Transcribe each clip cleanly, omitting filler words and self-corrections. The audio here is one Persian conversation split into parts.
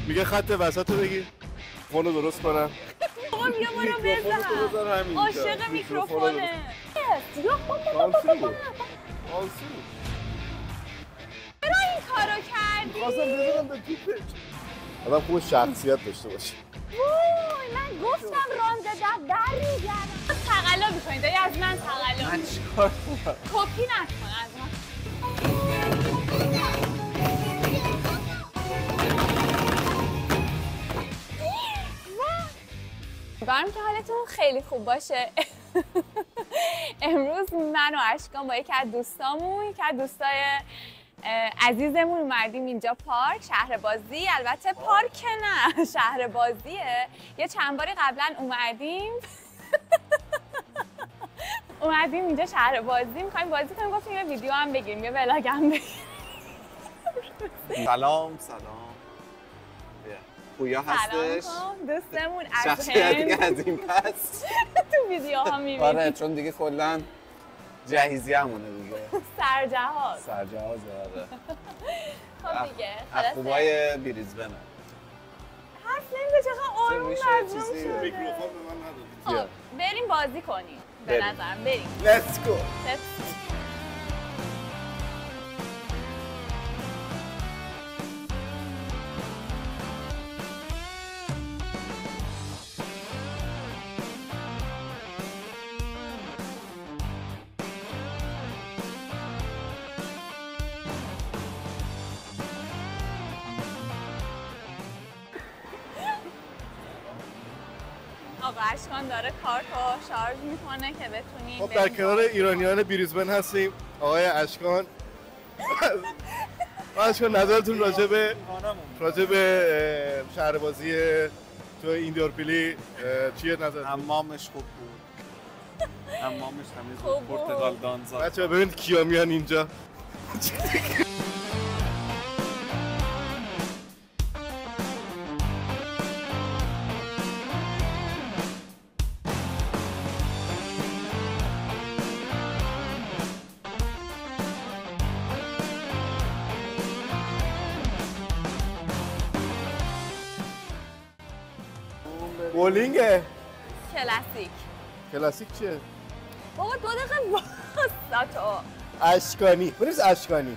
میگه خط وسط رو بگیر. فونو درست کنم. بابا بیا برو بزن. عاشق میکروفونه. یا بابا چرا این کارو کردی؟ خواستم بزنم به توپش. آدم خوب شخصیت داشته باشه. وای من گفتم راننده در میگردم. تقلا میکنید داری از من تقلا. من چیکار کنم؟ کپی نکن از من. امیدوارم که حالتون خیلی خوب باشه. امروز من و اشکان با یکی از دوستای عزیزمون اومدیم اینجا پارک شهر بازی. البته پارک نه شهر بازیه. یه چند باری قبلا اومدیم اینجا شهر بازی، می‌خوایم بازی کنیم. گفتیم یه ویدیو هم بگیریم، یه ولاگ هم بگیریم. سلام پویا هستش. دوستمون از شخصیتی از این پس تو ویدیوها می‌بینیم. آره چون دیگه کلاً جهیزی همونه دیگه. سرجهاز آره. خب دیگه خوبای بریزبنه. حرف نمیده چقدر آروم مظلوم شده. میکروفون به من ندادی. خب بریم بازی کنیم به نظرم. بریم. Let's go. آقا اشکان داره کارتو شارژ میکنه که بتونیم. خب در کنار ایرانیان بریزبن هستیم. آقای اشکان. اشکان نظرتون راجع به شهر بازی تو ایندورپیلی چیه نظرتون؟ حمامش خوب بود. حمامش تمیز بود. پرتغال دانزا. بچه‌ها ببینید کیا میان اینجا. بولینگه. کلاسیک چیه؟ بابا 2 دقیقه واسه تو. اشکانی. بنویس اشکانی.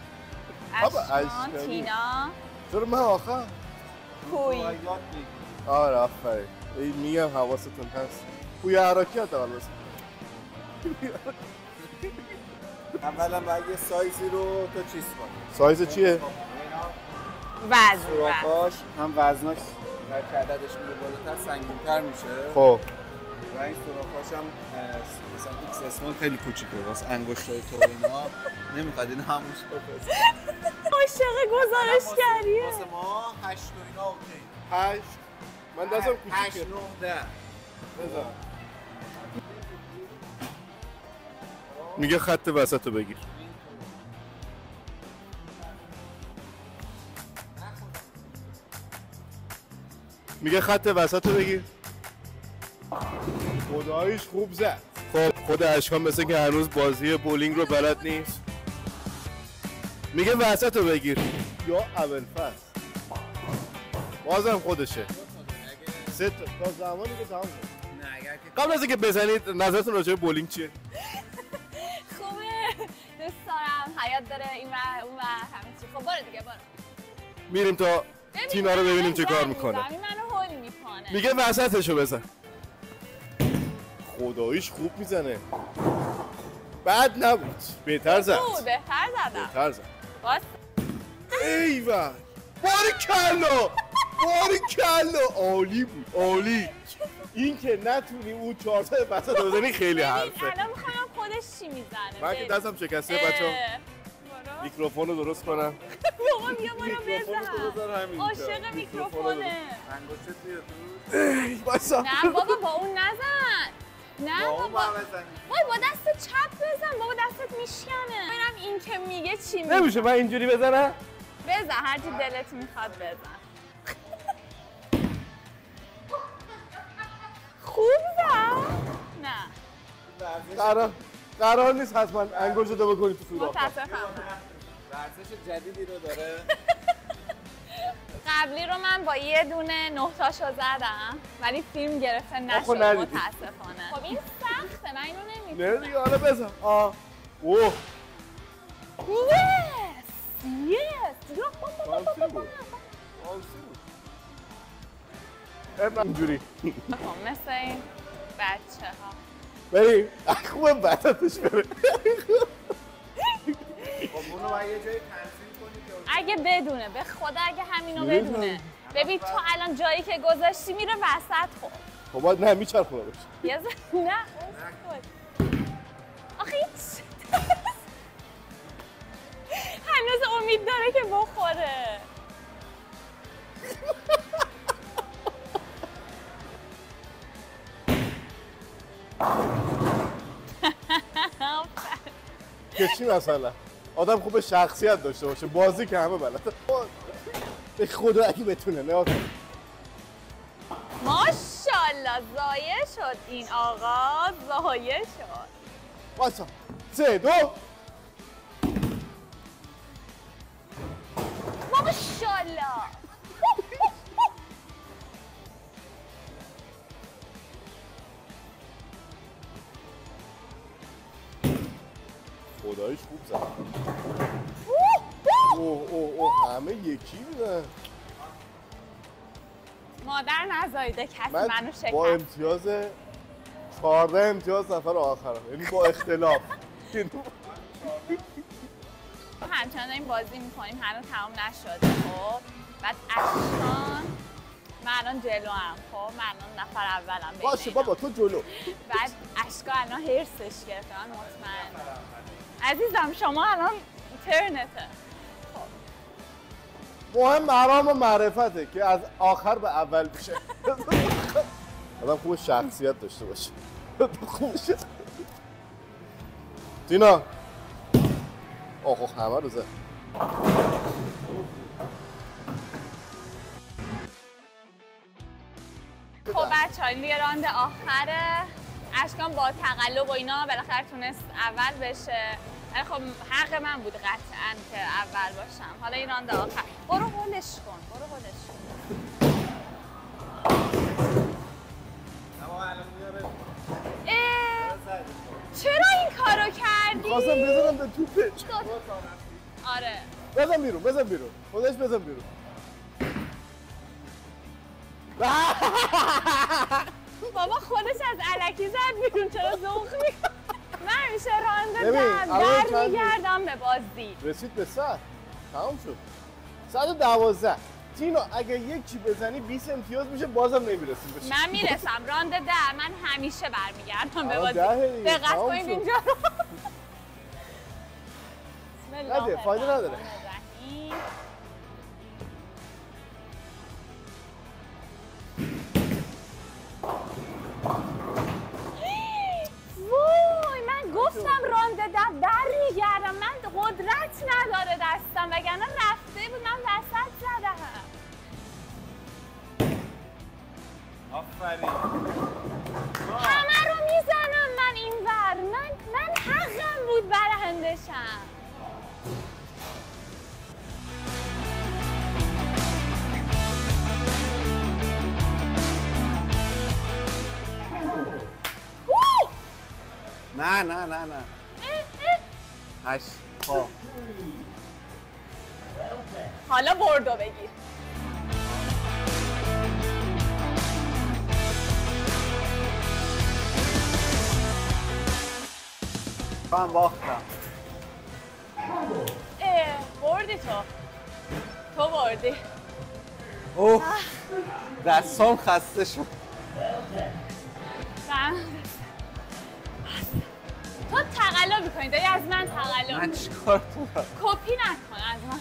اشکان تینا. چرا من آخر؟ پوی. آره آفرین. میگم حواستون هست. پوی عراقی هست اول بس. اولا باید یه سایزی رو تو چیز کنی. سایز چیه؟ وزن. سوراخاش هم وزناش در عددش میره بالاتر سنگین‌تر میشه. خب. و این سوراخاش هم مثلا ایکس اسمال خیلی کوچیکه واسه انگشتای تو اینا نمیخواد این هموش بپرسه. عاشق گزارشگریه. واسه ما 8 و اینا اوکی. 8 من دستم کوچیکه. 8 9 10 بذار. میگه خط وسط رو بگیر. میگه خط وسط رو بگیر. خداییش خوب زد. خب خود اشکان مثل که هنوز بازی بولینگ رو بلد نیست. میگه وسط رو بگیر. یا اول فصل بازم خودشه. سه تا زمانی که تمام شد. قبل از اینکه بزنید نظرتون راجع به بولینگ چیه؟ خوبه. دوست دارم. حیات داره این و اون و همه چی. خب برو دیگه برو. میریم تا تینا رو ببینیم چه کار میکنه. این منو هول میکنه. میگه وسطشو بزن. خداییش خوب میزنه. بد نبود. بهتر زد. بهتر زد. ایوه. باریکلا. عالی بود. عالی. این که نتونی اون 4 تا وسط بزنی خیلی حرفه. الان میخوام خودش چی میزنه. من که دستم شکسته بچه‌ها. میکروفون رو درست کنم. بابا بیا برو بزن. عاشق میکروفونه. نه بابا با اون نزن. نه بابا. وای با دست چپ بزن. بابا دستت میشکنه. ببینم این که میگه چی میگه. نمیشه من اینجوری بزنم؟ بزن هر چی دلت میخواد بزن. خوب زد؟ نه. قرار نیست حتما انگشتتو بکنی تو سوراخ. متاسفم. ورزش جدیدی رو داره. قبلی رو من با یه دونه 9 تاشو زدم ولی فیلم گرفته نشد ندیدی. متاسفانه. خب این سخته، من اینو نه نمی‌تونم. دیگه حالا بزن. اوه yes فانسی بود. اینجوری خب مثل این بچه ها بریم خوبه بطتش بره. خب اونو باید یه جایی تنظیم کنی که اگه بدونه به خدا اگه همینو بدونه. ببین تو الان جایی که گذاشتی میره وسط. خب خب باید نه میچرخونه باشه. یه نه آخه هیچ هنوز امید داره که بخوره. که چی مثلا آدم خوب شخصیت داشته باشه، بازی که همه بلده. به خدا اگه بتونه نه ماشاءالله ضایع شد این آقا، ضایع شد. واسه 3 2 ماشاءالله خداییش خوب زد. اوه همه یکی بودن. مادر نزایده کسی منو من شکست. با امتیاز 14 امتیاز نفر آخرم، یعنی با اختلاف. همچنان این بازی میکنیم، هنوز تمام نشده. خب بعد اشکان من الان جلو هم. خب من الان نفر اولم بین باشه اینا. بابا تو جلو. بعد اشکا الان هرسش گرفته، من مطمئنم. عزیزم شما الان ترنته. مهم مرام و معرفته که از آخر به اول میشه. آدم خوب شخصیت داشته باشه. خوب شد. تینا آخو همه رو زد. خب بچه‌ها این دیگه راند آخره. اشکان با تقلب و اینا بالاخره تونست اول بشه. ولی خب حق من بود قطعاً که اول باشم. حالا این راند آخر. برو هولش کن. برو هولش کن. چرا این کارو کردی؟ خواستم بزنم به توپش. آره. بزن بیرون بزن بیرون. خودش بزن بیرون. بابا خودش از الکی زد بیرون، چرا ذوق میکنه؟ من همیشه رانده در میگردم به بازی. رسید به 100 تمام شد. 112. تینا اگه یک چی بزنی 20 امتیاز میشه، بازم نمیرسیم بشه. من میرسم راند 10. من همیشه برمیگردم به بازی. دقت تمام کنید شد. اینجا رو. بسم الله نده، فایده نداره. الرحمن الرحیم. وای من گفتم راند 10 برمیگردم. من قدرت نداره دستم وگرنه رفته بود. من وسط زدم. آفرین. همه رو میزنم من اینور. من حقم بود برنده شم. نه 8 ها. حالا بردو بگیر. من باختم. بردی تو بردی. اوه دستام خسته شد. تو تقلا میکنی، داری از من تقلا من چیکار کنم؟ کپی نکن از من.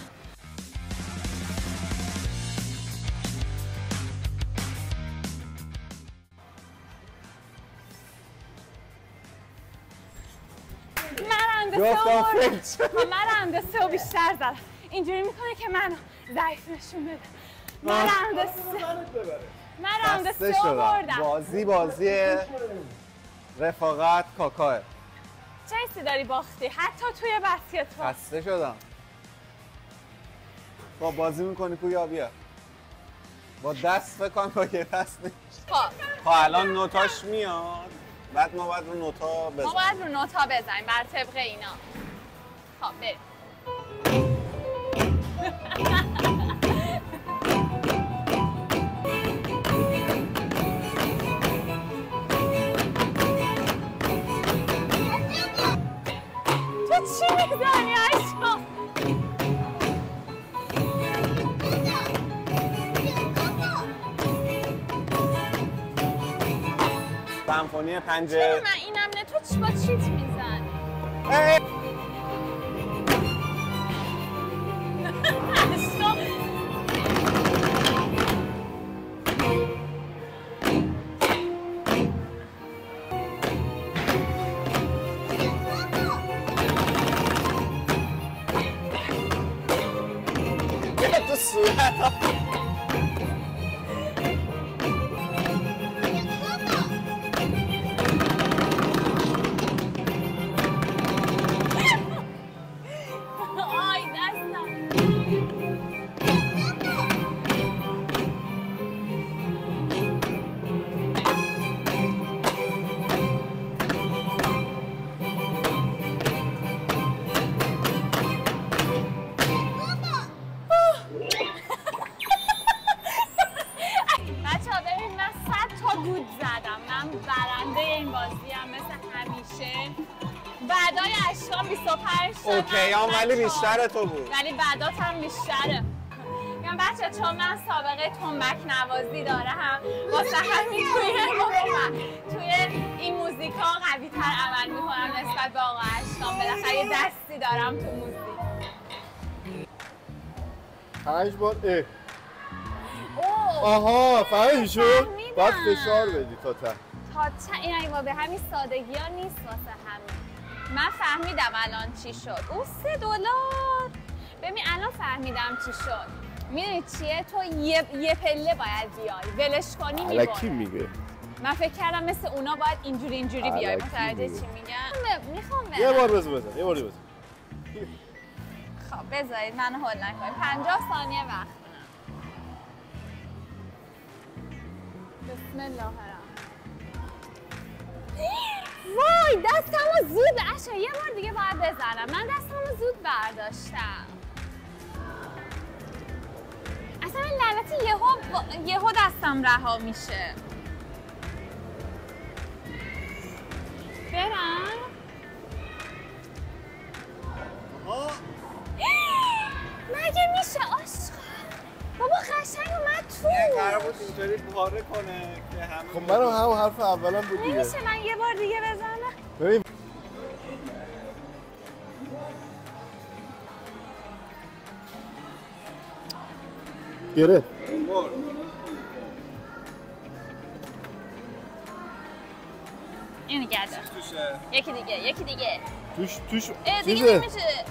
من رنده 3 و بیشتر زدم. اینجوری میکنه که منو ضعیف نشون بده. من رنده 3 بردم. بازی رفاقت کاکاه. چه حسی داری باختی؟ حتی توی بسکتبال. خسته شدم. با بازی میکنی کو یا بیا؟ با دست فکر کنم با یه دست نمیشه. خب الان نوتاش میاد. بعد ما باید رو نوتا بزنیم. ما باید رو نوتا بزنیم بر طبق اینا. خب بریم. تو چی میزنی عشقا؟ سمفونی پنجه. چرا من اینم نه تو با چیت میزنی؟ تو صورت آی دستم. بچه‌ها ببین من 100 تا دود زدم. من برنده این بازی هم مثل همیشه. بعدای اشکان 25 تا. اوکی هم ولی بیشتر تو بود. ولی بعدات هم بیشتره. میگم بچه چون من سابقه تنبک نوازی دارم واسه همین توی این موزیکا قوی تر عمل میکنم نسبت به آقا اشکان. بالاخره یه دستی دارم تو موزیک. 5 بار اه. اوه آها فهمیدی شد؟ فهمیدم. باید فشار بدی تا ته. این اگه به همین سادگی ها نیست واسه همین. من فهمیدم الان چی شد. او $3. ببین الان فهمیدم چی شد. میدونی چیه؟ تو یه پله باید بیای ولش کنی میباره. الکی میگه. من فکر کردم مثل اونا باید اینجوری بیای. الکی متوجه میگه. چی میگم؟ میخوام یه بار بزن یه بار بزن. خب بذارید منو هول نکنید. 50 ثانیه وقت بسم الله الرحمن. وای دستمو زود عشا یه بار دیگه باید بزنم. من دستمو زود برداشتم. اصلا این لعنتی یهو دستم رها میشه. برم مگه میشه عشقا؟ بابا قشنگ اومد تو. یه قرار بود اینطوری پاره کنه که همه خب منم همون حرف اولم بود دیگه. نمیشه من یه بار دیگه بزنم؟ ببین گره اینو گردم. توشه. یکی دیگه توش دیگه چیزه نمیشه.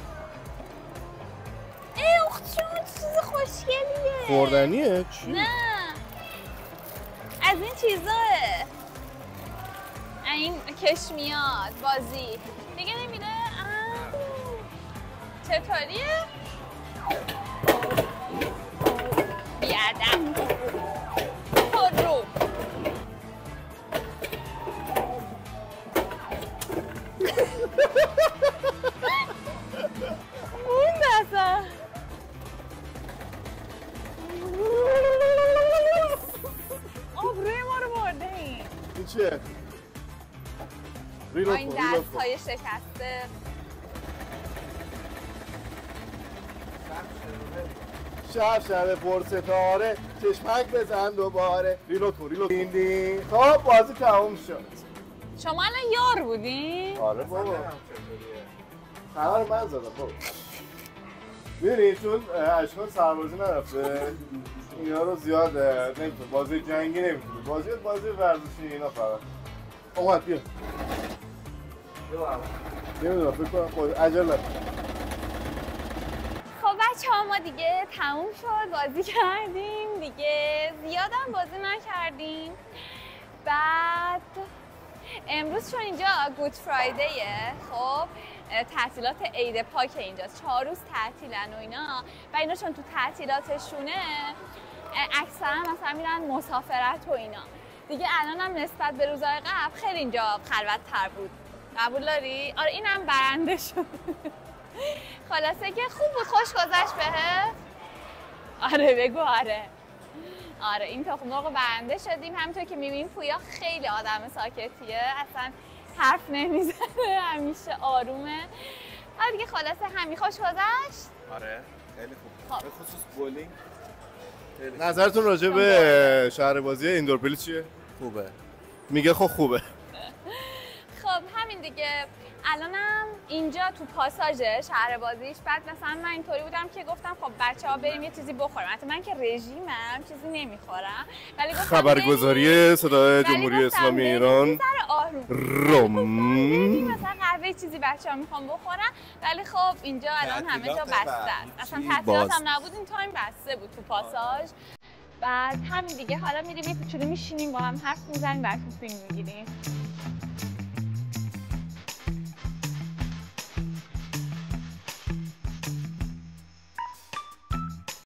اخ چون چیز خوشگلیه. خوردنیه چی؟ نه از این چیزاه. این کشمیات بازی دیگه نمیره. چطوریه؟ بیادم خود رو اون دستم آبروی ما رو برده این چیه؟ ریلو این دست های شکسته. شب پرستاره چشمک بزن دوباره. ریلو دین دین. خب بازی تموم شد. شما الان یار بودین؟ آره بابا خبر من زدم بابا. میدونی چون اشکان سربازی نرفته اینا رو زیاد نمیتونه بازی جنگی نمیتونه بازی ورزشی اینا فقط. اومد بیا نمیدونم فکر کنم خود عجل نکن. خب بچه ها ما دیگه تموم شد بازی کردیم دیگه زیادم بازی نکردیم. بعد امروز چون اینجا گود فرایدیه خب تعطیلات عید پاک اینجاست 4 روز تعطیلن و اینا و اینا چون تو تعطیلاتشونه اکثرا مثلا میرن مسافرت و اینا. دیگه الان هم نسبت به روزهای قبل خیلی اینجا خلوت‌تر بود. قبول داری؟ آره اینم برنده شد. خلاصه که خوب بود، خوش گذشت بهت؟ آره بگو آره. آره این تخم مرغ برنده شدیم. همونطور که میبینیم پویا خیلی آدم ساکتیه، اصلا حرف نمیزنه، همیشه آرومه. دیگه خلاصه همین خوش گذشت؟ آره خیلی خوب. به خصوص بولینگ نظرتون راجع به شهر بازی ایندور پلی چیه؟ خوبه. میگه خب خوبه. خب همین دیگه. الانم اینجا تو پاساژ شهر بازیش. بعد مثلا من اینطوری بودم که گفتم خب بچه‌ها بریم یه چیزی بخوریم. البته من که رژیمم چیزی نمیخورم، ولی گفتم خبرگزاری صدای جمهوری اسلامی ایران روم مثلا قهوه چیزی بچه‌ها میخوام بخورن، ولی خب اینجا الان همه جا بسته است. اصلا تعطیلات هم نبود، این تایم بسته بود تو پاساژ. بعد همین دیگه حالا میریم یه کوچولو میشینیم با هم حرف میزنیم، براتون فیلم میگیریم.